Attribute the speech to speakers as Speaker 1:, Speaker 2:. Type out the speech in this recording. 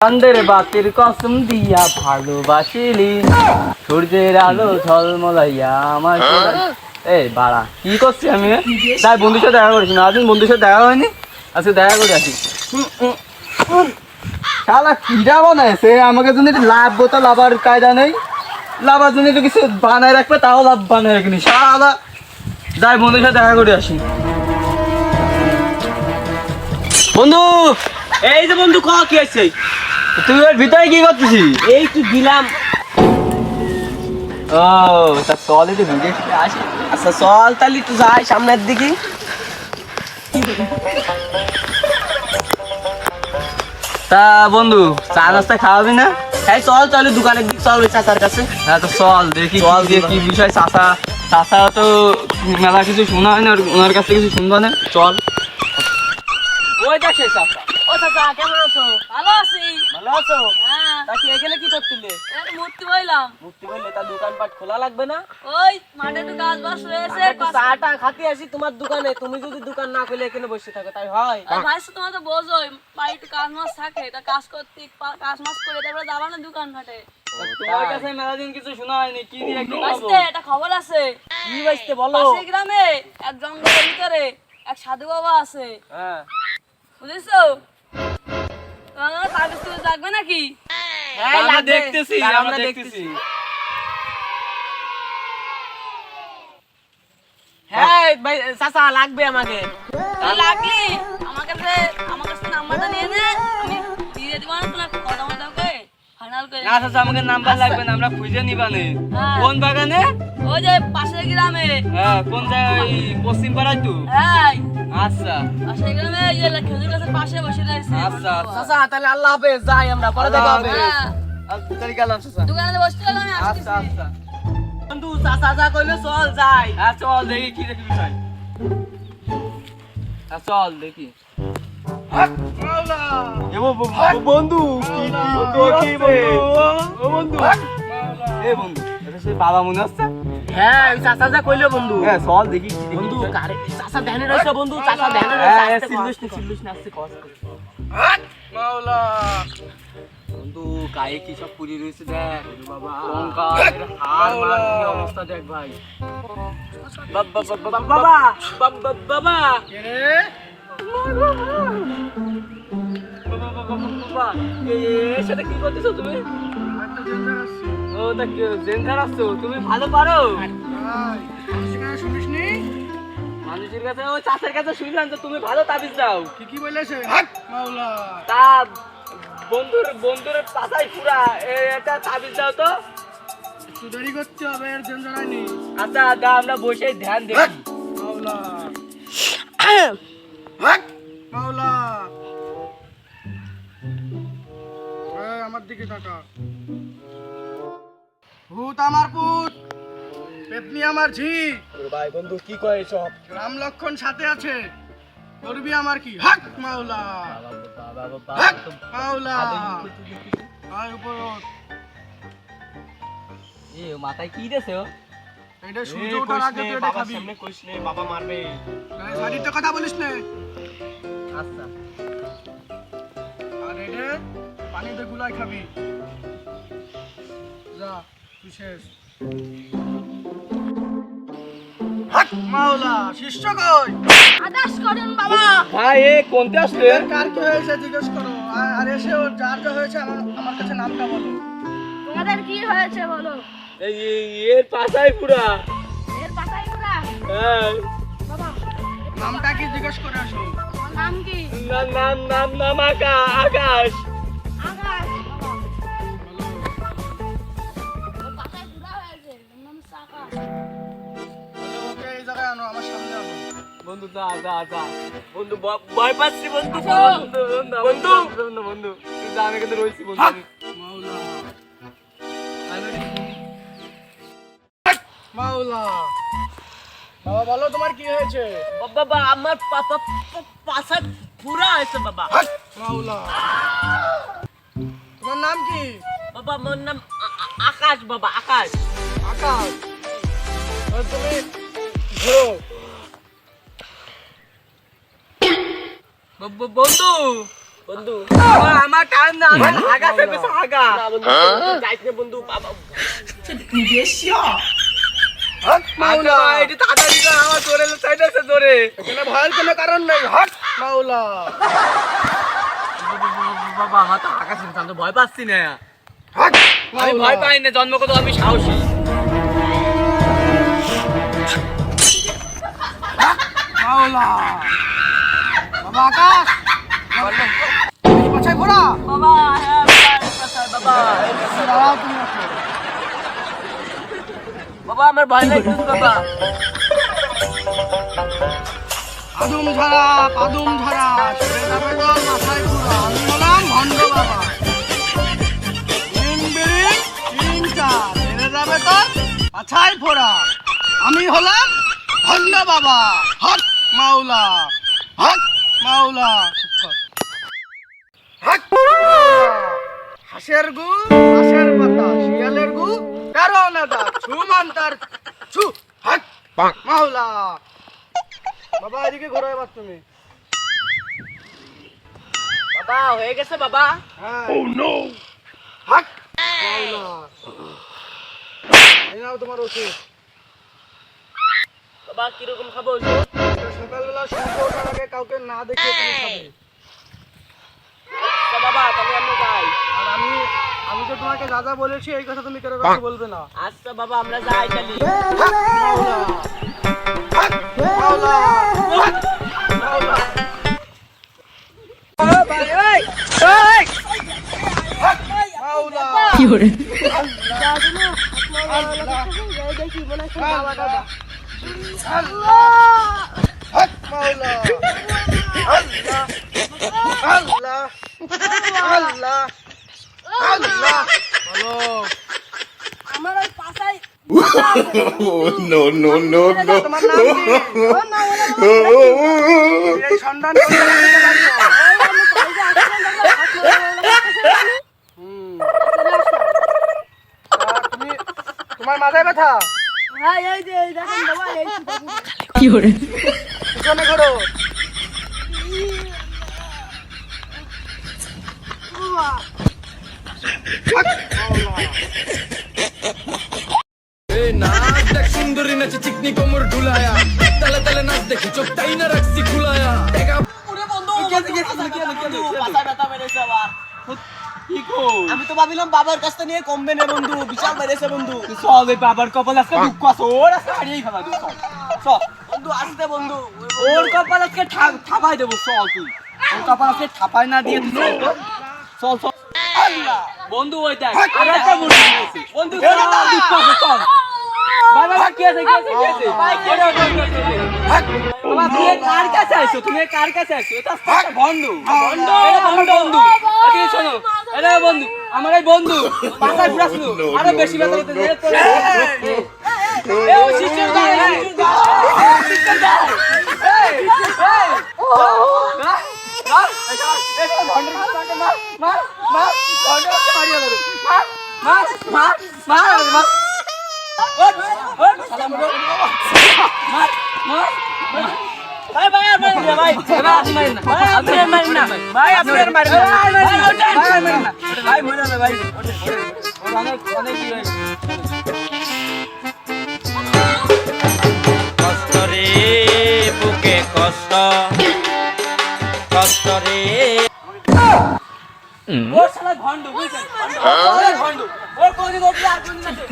Speaker 1: চাঁদের বাতির কসম দিয়া ভালোবাসিলি, সূর্যের আলো ঝলমলাইয়া আমার এই বাড়া কি করছি আমি? তাই বন্ধুর সাথে দেখা করেছি না, আজ বন্ধুর সাথে দেখা হয়নি, আজকে দেখা করে আসি। শালা কিরা বানাইছে আমাকে জন্য লাভ বোতল আবার কায়দা নেই, লাভার জন্য একটু কিছু বানায় রাখবে, তাও লাভ বানায় রাখিনি শালা। যাই বন্ধুর সাথে দেখা করে আসি। বন্ধু
Speaker 2: এই যে বন্ধু ক কি আছে?
Speaker 1: তুই ওর ভিতরে কি করতেছিস?
Speaker 2: এই তো দিলাম।
Speaker 1: ও তা চল একটু ভিজে আসি।
Speaker 2: আচ্ছা চল তাহলে একটু যাই সামনের দিকে।
Speaker 1: তা বন্ধু চা নাস্তা খাওয়াবি না?
Speaker 2: হ্যাঁ চল চলে দোকানের দিকে চল ওই চাচার কাছে।
Speaker 1: হ্যাঁ তো চল দেখি
Speaker 2: চল
Speaker 1: দিয়ে কি বিষয়। চাচা চাচা তো মেলা কিছু শোনা হয় না, ওনার কাছ থেকে কিছু শুনবা না, চল। ওই দেখ সেই চাচা।
Speaker 3: ও চাচা কেমন আছো? ভালো আছি।
Speaker 2: ভালো আছো?
Speaker 3: হ্যাঁ,
Speaker 2: তা কি এখানে কি করছিলে?
Speaker 3: এই মূর্তি বইলাম।
Speaker 2: মুক্তি বললে তার দোকানপাট খোলা লাগবে না?
Speaker 3: ওই মাঠে একটু কাজ বাস রয়েছে।
Speaker 2: আমরা একটু চাটা খাতে আসি তোমার দোকানে, তুমি যদি দোকান না খুলে এখানে বসে থাকো তাই হয়?
Speaker 3: ভাই তোমার তো বোঝোই বাড়ি একটু কাজ মাস থাকে, এটা কাজ করতে কাজ মাস করে তারপরে যাবা না দোকান ঘাটে।
Speaker 1: তোমার কাছে মেলা দিন কিছু শোনা হয়নি, কি দিয়ে কি খাবো?
Speaker 3: বাঁচতে একটা খবর আছে।
Speaker 2: কি বাজতে বলো?
Speaker 3: পাশের গ্রামে এক জঙ্গলের ভিতরে এক সাধু বাবা আছে,
Speaker 2: হ্যাঁ
Speaker 3: বুঝেছো? তোমার তার কাছে লাগবে নাকি?
Speaker 2: হ্যাঁ
Speaker 1: আমরা
Speaker 2: লাগবে।
Speaker 1: দেখতেছি,
Speaker 2: দাঁড়াও,
Speaker 1: আমরা দেখতেছি।
Speaker 2: হ্যাঁ ভাই চাচা লাগবে আমাকে।
Speaker 3: তাই লাগলি আমার কাছে নাম্বারটা নিয়ে নে, আমি দিয়ে দিব না তোমার কথা মতো ওকে ফাইনাল করে।
Speaker 1: না চাচা আমাকে নাম্বার লাগবে না, আমরা খুঁজে নিবানে।
Speaker 3: হ্যাঁ।
Speaker 1: কোন বাগানে?
Speaker 3: ওই যে পাশের গ্রামে।
Speaker 1: হ্যাঁ কোন জায়গায়? ওই পশ্চিম পাড়ায় তো?
Speaker 3: হ্যাঁ,
Speaker 1: আচ্ছা
Speaker 3: পাশের গ্রামে এই যে খেজুর গাছের পাশে বসে রয়েছে।
Speaker 1: আচ্ছা আচ্ছা।
Speaker 2: চাচা তাহলে আল্লাহ হাফেজ, যাই আমরা পরে দেখা হবে।
Speaker 3: হ্যাঁ,
Speaker 1: আচ্ছা তাহলে গেলাম চাচা।
Speaker 3: দোকানে বসতে গেলাম আমি
Speaker 1: আচ্ছা
Speaker 3: আসতেছি।
Speaker 1: আচ্ছা।
Speaker 2: বন্ধু চাচা যা কইলো চল যাই।
Speaker 1: হ্যাঁ চল দেখি কি দেখি বিষয়। হ্যাঁ চল দেখি। বন্ধু এ বন্ধু এটা সেই বাবা মনে হচ্ছে।
Speaker 2: হ্যাঁ ওই চাচা যা কইলো বন্ধু।
Speaker 1: হ্যাঁ চল দেখি কি দেখি
Speaker 2: বন্ধু
Speaker 1: বিষয়।
Speaker 2: কারে চাচা ধ্যানে রইছে বন্ধু, চাচা ধ্যানে
Speaker 1: হ্যাঁ
Speaker 2: রইছে।
Speaker 1: চিল্লুস না আস্তে কষ্ট করে। বন্ধু গায়ে কি সব পুরি রয়েছে দেখ বাবা, কঙ্কাল হাড় মার কি অবস্থা দেখ ভাই।
Speaker 2: বাবা বাবা বাবা
Speaker 1: বাবা এর সাথে কি করতেছো তুমি? ও তা জেনখার আসছো তুমি, ভালো পারো মানুষের কাছে। ও চাষের কাছে শুনলাম তো তুমি ভালো তাবিজ দাও।
Speaker 4: কি বলেছে মাওলা?
Speaker 1: তা বন্ধুর পাশাই পুরা এটা তাবিজ দাও তো।
Speaker 4: সুদারি করতে হবে, এর জঞ্জানায় নেই।
Speaker 1: আচ্ছা দা আমরা বসে ধ্যান দেখি।
Speaker 4: মাওলা মাওলা, এই আমার দিকে তাকা। ভূত আমার পুত, পেতনি আমার ঝি,
Speaker 2: ভাই বন্ধু কি কয় সব?
Speaker 4: রাম লক্ষণ সাথে আছে, করবি আমার কি? হক মাওলা, হক মাওলা। আয় উপর ওঠ।
Speaker 1: এ মাথায় কি দিয়েছে ও?
Speaker 4: এটা সূর্য ওঠার আগে তুই এটা খাবি।
Speaker 2: কইস নে বাবা মারবে।
Speaker 4: এই শাড়িতে কথা বলিস না।
Speaker 1: আচ্ছা
Speaker 4: আর এটা পানিতে গুলাই খাবি। যা তুই শেষ। হক মাওলা, শিষ্য কই?
Speaker 3: আদাস করেন বাবা।
Speaker 1: ভাই এ কোনতে আসলে?
Speaker 4: এর কার কি হয়েছে জিজ্ঞেস করো। আর এসে ওর যার যা হয়েছে আমার কাছে নামটা বলো।
Speaker 3: তোমাদের কি হয়েছে বলো?
Speaker 1: এর পাশাই পুরা।
Speaker 3: এর পাতাই পুরা।
Speaker 1: হ্যাঁ
Speaker 3: বাবা,
Speaker 4: নামটা কি জিজ্ঞেস করে আসো।
Speaker 3: তোমার নাম কি?
Speaker 1: নাম আকাশ।
Speaker 3: আকাশ। বাবা,
Speaker 4: বলো।
Speaker 3: ওর পাতাই পুরা হয়েছে। ওর নাম হচ্ছে আকাশ।
Speaker 4: বলো, ওকে এই জায়গায় আনো, আমার সামনে আনো।
Speaker 1: বন্ধু যা বন্ধু ভয় পাচ্ছি বন্ধু।
Speaker 3: আসো।
Speaker 1: বন্ধু তুই যা, আমি কিন্তু রয়েছি বন্ধু।
Speaker 4: মাওলা মাওলা, বাবা বলো তোমার কি হয়েছে?
Speaker 2: বাবা আমার পাশা পুরা হয়েছে বাবা।
Speaker 4: মাওলা, তোমার নাম কি?
Speaker 2: বাবা মোর নাম আকাশ বাবা, আকাশ।
Speaker 4: আকাশ। আর তুমি ঘোরো।
Speaker 1: বন্ধু
Speaker 2: বন্ধু
Speaker 1: আমার টাইম না, আমার আগা ফেপেছে আগা।
Speaker 2: না বন্ধু যাইস না বন্ধু বাবা
Speaker 4: হক মাওলা
Speaker 1: এটা তাড়াতাড়ি কর, আমার জোরে চাইতেছে জোরে।
Speaker 4: এখানে ভয়ের কোনো কারণ নেই হক মাওলা
Speaker 1: বাবা আমার তো আগা ফেপেছে, আমি তো ভয় পাচ্ছি না।
Speaker 4: হক
Speaker 1: আমি ভয় পাই না, জন্মগত আমি সাহসী।
Speaker 4: মাওলা বাবা আকাশ পাছাই ঘোড়া
Speaker 3: বাবা হ্যাঁ বাবা
Speaker 4: দাঁড়াও তুমি একটু।
Speaker 2: বাবা আমার ভয় লাগছে বাবা
Speaker 4: পাদুম ঝরা সেরে যাবে তো মাথায় ঘোড়া। আমি হলাম ভণ্ড বাবা তিন বিড়ি তিন চা সেরে যাবে তো মাথায় ফোড়া। আমি হলাম ভণ্ড বাবা হক মাওলা হক মাওলা হক হাঁসের গু হাঁসের পাতা শিয়ালের গু তেরো নাদা ছু মান্তার ছু হক মাওলা। বাবা এদিকে ঘোরো এবার তুমি।
Speaker 2: বাবা হয়ে গেছে বাবা
Speaker 4: হ্যাঁ হক মাওলা এই নাও তোমার ওষুধ।
Speaker 2: বাবা কিরকম খাবো ওষুধ?
Speaker 4: সকালবেলা সূর্য ওঠার আগে কাউকে না দেখে তুমি খাবে।
Speaker 2: তা বাবা তাহলে আমরা যাই।
Speaker 4: আর আমি আমি তো তোমাকে যা যা বলেছি এই কথা তুমি কারো কাছে বলবে না।
Speaker 2: আচ্ছা বাবা আমরা যাই তাহলে
Speaker 4: হক মাওলা হক মাওলা হক মাওলা হক মাওলা
Speaker 3: কি করে
Speaker 4: হক মাওলা আল্লাহ আল্লাহ আল্লাহ আল্লাহ বলো
Speaker 5: no, no, no, no.
Speaker 4: তোমার নাম কি? এই সন্ধান করে দিতে পারছো? তুমি তোমার মাথায় ব্যথা
Speaker 3: কি করে
Speaker 4: পিছনে ঘোরো।
Speaker 6: नाच देख सुंदरी नच चिकनी कोमर ढुलाया तले तले नाच देखी चोप ताई ना रक्सी खुलाया
Speaker 2: আমি তো ভাবিলাম বাবার কাছ থেকে নিয়ে কমবে না বন্ধু বিশাল বেড়েছে বন্ধু
Speaker 1: চল ওই বাবার কপাল আজকে দুঃখ আছে, ওর আজকে হারিয়েই ফেলা দেবো। চল চল,
Speaker 2: বন্ধু আসতে বন্ধু
Speaker 1: ওর কপাল আজকে থাপাই দেবো। চল তুই ওর কপাল আজকে থাপাই না দিয়ে তুই চল তো। চল চল বন্ধু, ওই দেখ আর একটা মুরগি নিয়েছি। বন্ধু চল, দুঃখ আছে, চল। ভাই ভাই কি আছে কি আছে কি আছে ভাই কে রে বাবা, তুমি কার কাছে আইছো? তুমি কার কাছে আইছো? এটা একটা বন্ধু বন্ধু, এটা আমার বন্ধু। এদিকে শোনো, এটা বন্ধু, আমার এই বন্ধু পাশায় ঘুরাছিল, আরো বেশি ব্যথা করতে যায় তো। এ ও শিশুর দাও, শিশুর দাও, শিশুর দাও। এই এই ও না না, এটা বন্ধু মারতে মা মা মা বন্ধু মারিয়া দেবে। মা মা মা মা মা ওঠ ওঠ সালাম রো মার মার ভাই ভাই আর মারেন না ভাই, আপনি মারেন না ভাই, আপনি মারেন না ভাই, আপনি মারেন না ভাই, মারেন না ভাই, মরে যাবে ভাই। অনেক অনেক কি হয়েছে
Speaker 7: কষ্ট রে বুকে কষ্ট কষ্ট রে
Speaker 1: ওর শালা ভন্ড বুঝছেন, ভন্ড ওর কোনদিন ওর আর কোনদিন আছে